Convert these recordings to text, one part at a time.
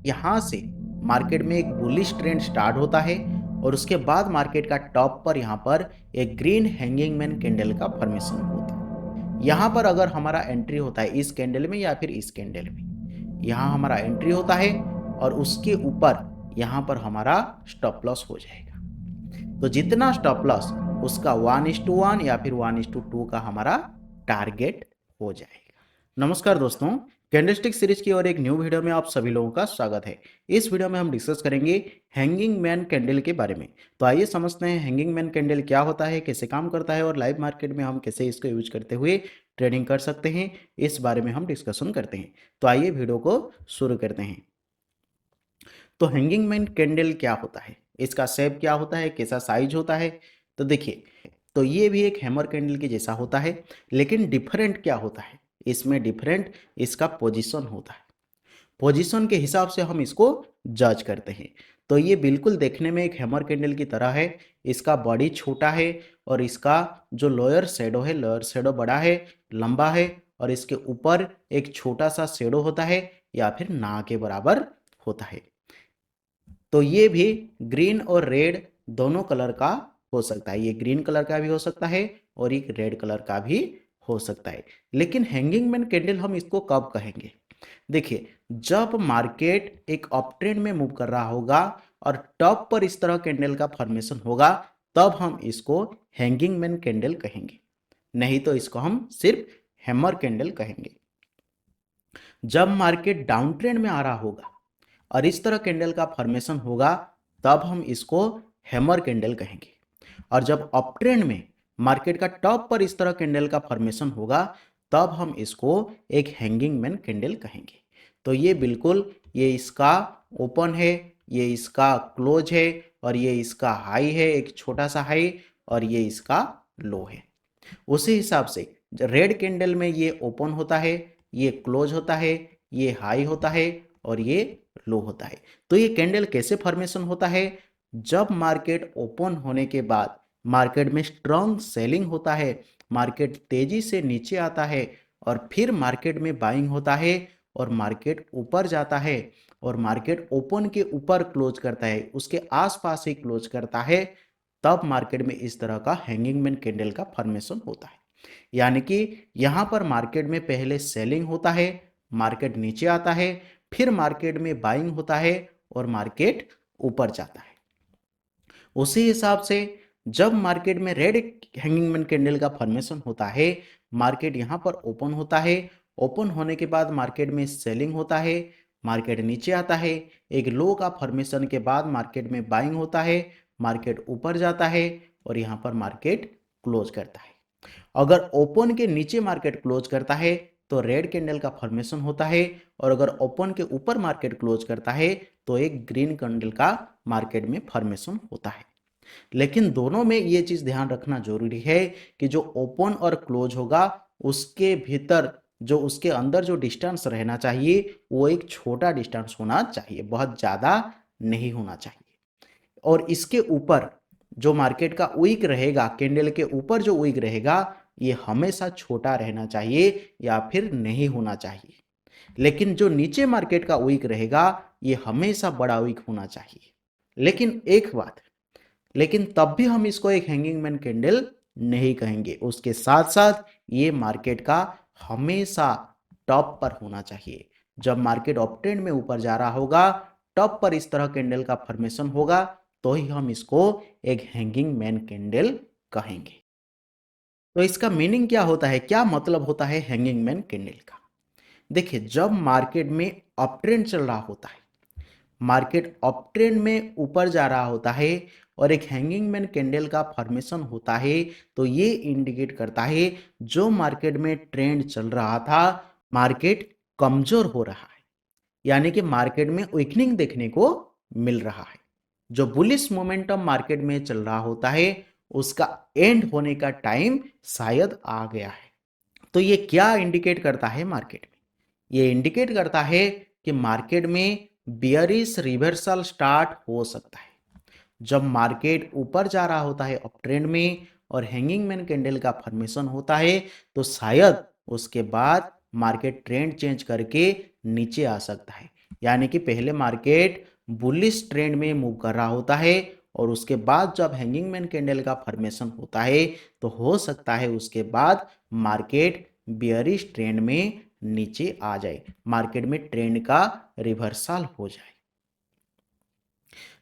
यहाँ से मार्केट में एक बुलिश ट्रेंड स्टार्ट होता है और उसके बाद मार्केट का टॉप पर यहाँ पर एक ग्रीन हैंगिंग मैन कैंडल का फॉर्मेशन होता है। यहाँ पर अगर हमारा एंट्री होता है इस कैंडल में या फिर इस कैंडल में, यहाँ हमारा एंट्री होता है और उसके ऊपर यहाँ पर हमारा स्टॉप लॉस हो जाएगा। तो जितना स्टॉप लॉस उसका 1:1 या फिर 1:2 का हमारा टारगेट हो जाएगा। नमस्कार दोस्तों, कैंडलस्टिक सीरीज की और एक न्यू वीडियो में आप सभी लोगों का स्वागत है। इस वीडियो में हम डिस्कस करेंगे हैंगिंग मैन कैंडल के बारे में। तो आइए समझते हैं हैंगिंग मैन कैंडल क्या होता है, कैसे काम करता है और लाइव मार्केट में हम कैसे इसको यूज करते हुए ट्रेडिंग कर सकते हैं, इस बारे में हम डिस्कशन करते हैं। तो आइए वीडियो को शुरू करते हैं। तो हैंगिंग मैन कैंडल क्या होता है, इसका शेप क्या होता है, कैसा साइज होता है। तो देखिए, तो ये भी एक हैमर कैंडल के जैसा होता है, लेकिन डिफरेंट क्या होता है, इसमें डिफरेंट इसका पोजीशन होता है। पोजीशन के हिसाब से हम इसको जज करते हैं। तो ये बिल्कुल देखने में एक हैमर कैंडल की तरह है। इसका बॉडी छोटा है और इसका जो लोअर शेडो है, लोअर शेडो बड़ा है, लंबा है और इसके ऊपर एक छोटा सा शेडो होता है या फिर ना के बराबर होता है। तो ये भी ग्रीन और रेड दोनों कलर का हो सकता है। ये ग्रीन कलर का भी हो सकता है और एक रेड कलर का भी हो सकता है। लेकिन हैंगिंग मैन कैंडल हम इसको कब कहेंगे? देखिए, जब मार्केट एक अप ट्रेंड में मूव कर रहा होगा और टॉप पर इस तरह कैंडल का फॉर्मेशन होगा, तब हम इसको हैंगिंग मैन कैंडल कहेंगे। नहीं तो इसको हम सिर्फ हैमर कैंडल कहेंगे। जब मार्केट डाउन ट्रेंड में आ रहा होगा और इस तरह कैंडल का फॉर्मेशन होगा, तब हम इसको हैमर कैंडल कहेंगे। और जब अप ट्रेंड में मार्केट का टॉप पर इस तरह कैंडल का फॉर्मेशन होगा, तब हम इसको एक हैंगिंग मैन कैंडल कहेंगे। तो ये बिल्कुल, ये इसका ओपन है, ये इसका क्लोज है और ये इसका हाई है, एक छोटा सा हाई, और ये इसका लो है। उसी हिसाब से रेड कैंडल में ये ओपन होता है, ये क्लोज होता है, ये हाई होता है और ये लो होता है। तो ये कैंडल कैसे फॉर्मेशन होता है? जब मार्केट ओपन होने के बाद मार्केट में स्ट्रांग सेलिंग होता है, मार्केट तेजी से नीचे आता है और फिर मार्केट में बाइंग होता है और मार्केट ऊपर जाता है और मार्केट ओपन के ऊपर क्लोज करता है, उसके आसपास ही क्लोज करता है, तब मार्केट में इस तरह का हैंगिंग मैन कैंडल का फॉर्मेशन होता है। यानी कि यहां पर मार्केट में पहले सेलिंग होता है, मार्केट नीचे आता है, फिर मार्केट में बाइंग होता है और मार्केट ऊपर जाता है। उसी हिसाब से जब मार्केट में रेड हैंगिंग मैन कैंडल का फॉर्मेशन होता है, मार्केट यहां पर ओपन होता है, ओपन होने के बाद मार्केट में सेलिंग होता है, मार्केट नीचे आता है, एक लो का फॉर्मेशन के बाद मार्केट में बाइंग होता है, मार्केट ऊपर जाता है और यहां पर मार्केट क्लोज करता है। अगर ओपन के नीचे मार्केट क्लोज करता है तो रेड कैंडल का फॉर्मेशन होता है, और अगर ओपन के ऊपर मार्केट क्लोज करता है तो एक ग्रीन कैंडल का मार्केट में फॉर्मेशन होता है। लेकिन दोनों में ये चीज ध्यान रखना जरूरी है कि जो ओपन और क्लोज होगा उसके भीतर, जो उसके अंदर जो डिस्टेंस रहना चाहिए वो एक छोटा डिस्टेंस होना चाहिए, बहुत ज्यादा नहीं होना चाहिए। और इसके ऊपर जो मार्केट का वीक रहेगा, कैंडल के ऊपर जो वीक रहेगा, ये हमेशा छोटा रहना चाहिए या फिर नहीं होना चाहिए। लेकिन जो नीचे मार्केट का वीक रहेगा, ये हमेशा बड़ा वीक होना चाहिए। लेकिन एक बात, लेकिन तब भी हम इसको एक हैंगिंग मैन कैंडल नहीं कहेंगे। उसके साथ साथ ये मार्केट का हमेशा टॉप पर होना चाहिए। जब मार्केट अप ट्रेंड में ऊपर जा रहा होगा, टॉप पर इस तरह कैंडल का फॉर्मेशन होगा, तो ही हम इसको एक हैंगिंग मैन कैंडल कहेंगे। तो इसका मीनिंग क्या होता है, क्या मतलब होता है हैंगिंग मैन कैंडल का? देखिए, जब मार्केट में अप ट्रेंड चल रहा होता है, मार्केट अप ट्रेंड में ऊपर जा रहा होता है और एक हैंगिंग मैन कैंडल का फॉर्मेशन होता है, तो ये इंडिकेट करता है जो मार्केट में ट्रेंड चल रहा था, मार्केट कमजोर हो रहा है। यानी कि मार्केट में वीकनिंग देखने को मिल रहा है। जो बुलिश मोमेंटम मार्केट में चल रहा होता है, उसका एंड होने का टाइम शायद आ गया है। तो ये क्या इंडिकेट करता है मार्केट में? ये इंडिकेट करता है कि मार्केट में बियरिश रिवर्सल स्टार्ट हो सकता है। जब मार्केट ऊपर जा रहा होता है अप ट्रेंड में और हैंगिंग मैन कैंडल का फॉर्मेशन होता है, तो शायद उसके बाद मार्केट ट्रेंड चेंज करके नीचे आ सकता है। यानी कि पहले मार्केट बुलिश ट्रेंड में मूव कर रहा होता है और उसके बाद जब हैंगिंग मैन कैंडल का फॉर्मेशन होता है तो हो सकता है उसके बाद मार्केट बियरिश ट्रेंड में नीचे आ जाए, मार्केट में ट्रेंड का रिवर्सल हो जाए।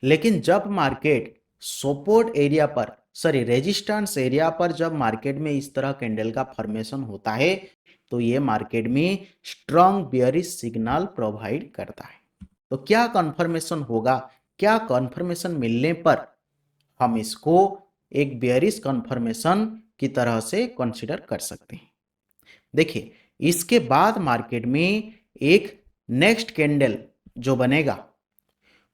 लेकिन जब मार्केट सपोर्ट एरिया पर रेजिस्टेंस एरिया पर जब मार्केट में इस तरह कैंडल का फॉर्मेशन होता है तो ये मार्केट में स्ट्रॉन्ग बियरिश सिग्नल प्रोवाइड करता है। तो क्या कन्फर्मेशन होगा, क्या कन्फर्मेशन मिलने पर हम इसको एक बियरिश कन्फर्मेशन की तरह से कंसिडर कर सकते हैं। देखिए, इसके बाद मार्केट में एक नेक्स्ट कैंडल जो बनेगा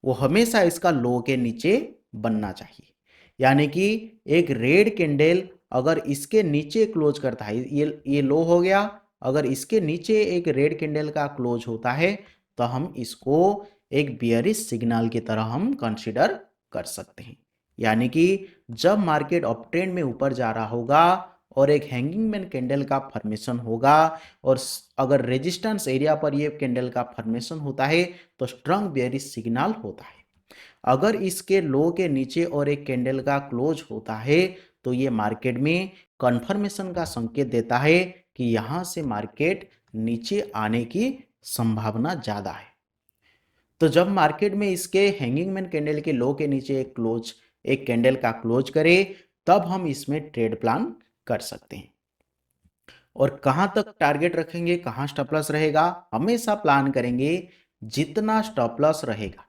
वो हमेशा इसका लो के नीचे बनना चाहिए। यानी कि एक रेड कैंडल अगर इसके नीचे क्लोज करता है, ये लो हो गया, अगर इसके नीचे एक रेड कैंडल का क्लोज होता है तो हम इसको एक बियरिश सिग्नल की तरह हम कंसीडर कर सकते हैं। यानी कि जब मार्केट अप ट्रेंड में ऊपर जा रहा होगा और एक हैंगिंग मैन कैंडल का फॉर्मेशन होगा और अगर रेजिस्टेंस एरिया पर ये कैंडल का फॉर्मेशन होता है तो स्ट्रांग बेयरिश सिग्नल होता है। अगर इसके लो के नीचे और एक कैंडल का क्लोज होता है तो ये मार्केट में कंफर्मेशन का संकेत देता है कि यहां से मार्केट नीचे आने की संभावना ज्यादा है। तो जब मार्केट में इसके हैंगिंग मैन कैंडल के लो के नीचे एक कैंडल का क्लोज करे तब हम इसमें ट्रेड प्लान कर सकते हैं। और कहां तक टारगेट रखेंगे, कहां स्टॉप लॉस रहेगा, हमेशा प्लान करेंगे जितना स्टॉप लॉस रहेगा।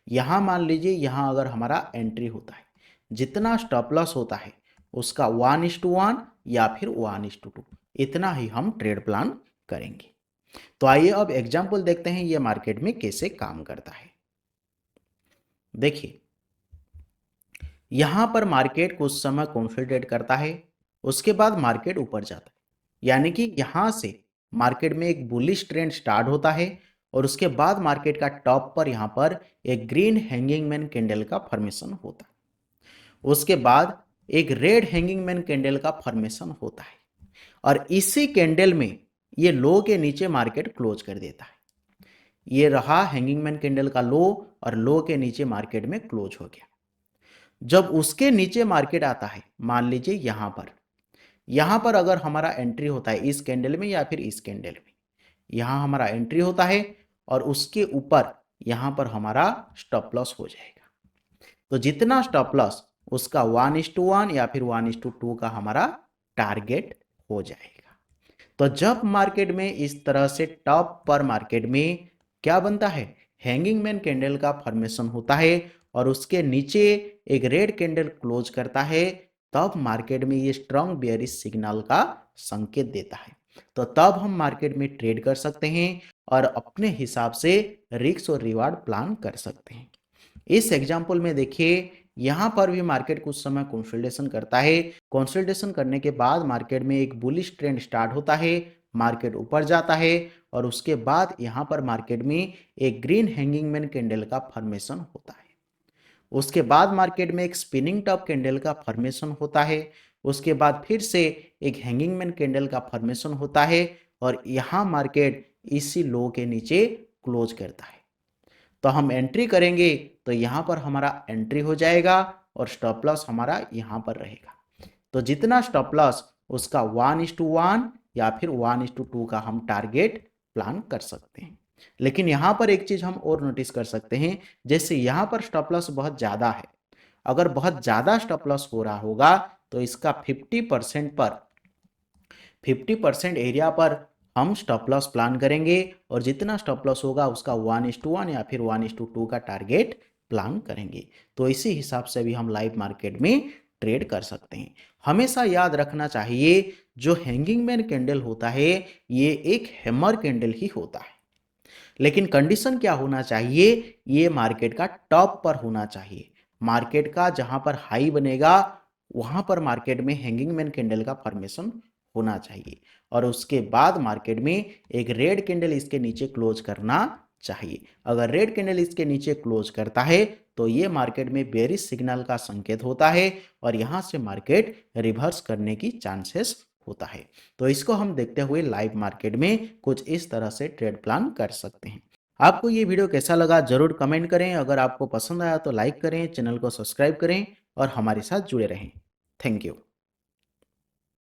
यहां मान लीजिए यहां अगर हमारा एंट्री होता है, जितना स्टॉप लॉस होता है उसका 1:1 या फिर 1:2 इतना ही हम ट्रेड प्लान करेंगे। तो आइए अब एग्जांपल देखते हैं ये मार्केट में कैसे काम करता है। देखिए, यहां पर मार्केट कुछ समय कंसोलिडेट करता है, उसके बाद मार्केट ऊपर जाता है। यानी कि यहां से मार्केट में एक बुलिश ट्रेंड स्टार्ट होता है और उसके बाद मार्केट का टॉप पर यहां पर एक ग्रीन हैंगिंग मैन कैंडल का फॉर्मेशन होता है। उसके बाद एक रेड हैंगिंग मैन कैंडल का फॉर्मेशन होता है और इसी कैंडल में ये लो के नीचे मार्केट क्लोज कर देता है। ये रहा हैंगिंग मैन कैंडल का लो और लो के नीचे मार्केट में क्लोज हो गया। जब उसके नीचे मार्केट आता है, मान लीजिए यहां पर अगर हमारा एंट्री होता है इस कैंडल में या फिर इस कैंडल में, यहां हमारा एंट्री होता है और उसके ऊपर यहां पर हमारा स्टॉप लॉस हो जाएगा। तो जितना स्टॉप लॉस उसका 1:1 या फिर 1:2 का हमारा टारगेट हो जाएगा। तो जब मार्केट में इस तरह से टॉप पर मार्केट में क्या बनता है, हैंगिंग मैन कैंडल का फॉर्मेशन होता है और उसके नीचे एक रेड कैंडल क्लोज करता है, तब मार्केट में ये स्ट्रांग बेयरिश सिग्नल का संकेत देता है। तो तब हम मार्केट में ट्रेड कर सकते हैं और अपने हिसाब से रिस्क और रिवार्ड प्लान कर सकते हैं। इस एग्जांपल में देखिए, यहां पर भी मार्केट कुछ समय कंसोलिडेशन करता है। कंसोलिडेशन करने के बाद मार्केट में एक बुलिश ट्रेंड स्टार्ट होता है, मार्केट ऊपर जाता है और उसके बाद यहां पर मार्केट में एक ग्रीन हैंगिंग मैन कैंडल का फॉर्मेशन होता है। उसके बाद मार्केट में एक स्पिनिंग टॉप कैंडल का फॉर्मेशन होता है। उसके बाद फिर से एक हैंगिंग मैन कैंडल का फॉर्मेशन होता है और यहां मार्केट इसी लो के नीचे क्लोज करता है। तो हम एंट्री करेंगे तो यहां पर हमारा एंट्री हो जाएगा और स्टॉप लॉस हमारा यहां पर रहेगा। तो जितना स्टॉप लॉस उसका 1:1 या फिर 1:2 का हम टारगेट प्लान कर सकते हैं। लेकिन यहां पर एक चीज हम और नोटिस कर सकते हैं, जैसे यहां पर स्टॉप लॉस बहुत ज्यादा है, अगर बहुत ज्यादा स्टॉप लॉस हो रहा होगा तो इसका 50% एरिया पर हम स्टॉप लॉस प्लान करेंगे और जितना स्टॉप लॉस होगा उसका 1:1 या फिर 1:2 का टारगेट प्लान करेंगे। तो इसी हिसाब से भी हम लाइव मार्केट में ट्रेड कर सकते हैं। हमेशा याद रखना चाहिए जो हैंगिंग मैन कैंडल होता है ये एक हैमर कैंडल ही होता है, लेकिन कंडीशन क्या होना चाहिए, ये मार्केट का टॉप पर होना चाहिए। मार्केट का जहां पर हाई बनेगा वहां पर मार्केट में हैंगिंग मैन कैंडल का फॉर्मेशन होना चाहिए और उसके बाद मार्केट में एक रेड कैंडल इसके नीचे क्लोज करना चाहिए। अगर रेड कैंडल इसके नीचे क्लोज करता है तो ये मार्केट में बेरिश सिग्नल का संकेत होता है और यहां से मार्केट रिवर्स करने की चांसेस होता है। तो इसको हम देखते हुए लाइव मार्केट में कुछ इस तरह से ट्रेड प्लान कर सकते हैं। आपको ये वीडियो कैसा लगा ज़रूर कमेंट करें। अगर आपको पसंद आया तो लाइक करें, चैनल को सब्सक्राइब करें और हमारे साथ जुड़े रहें। Thank you.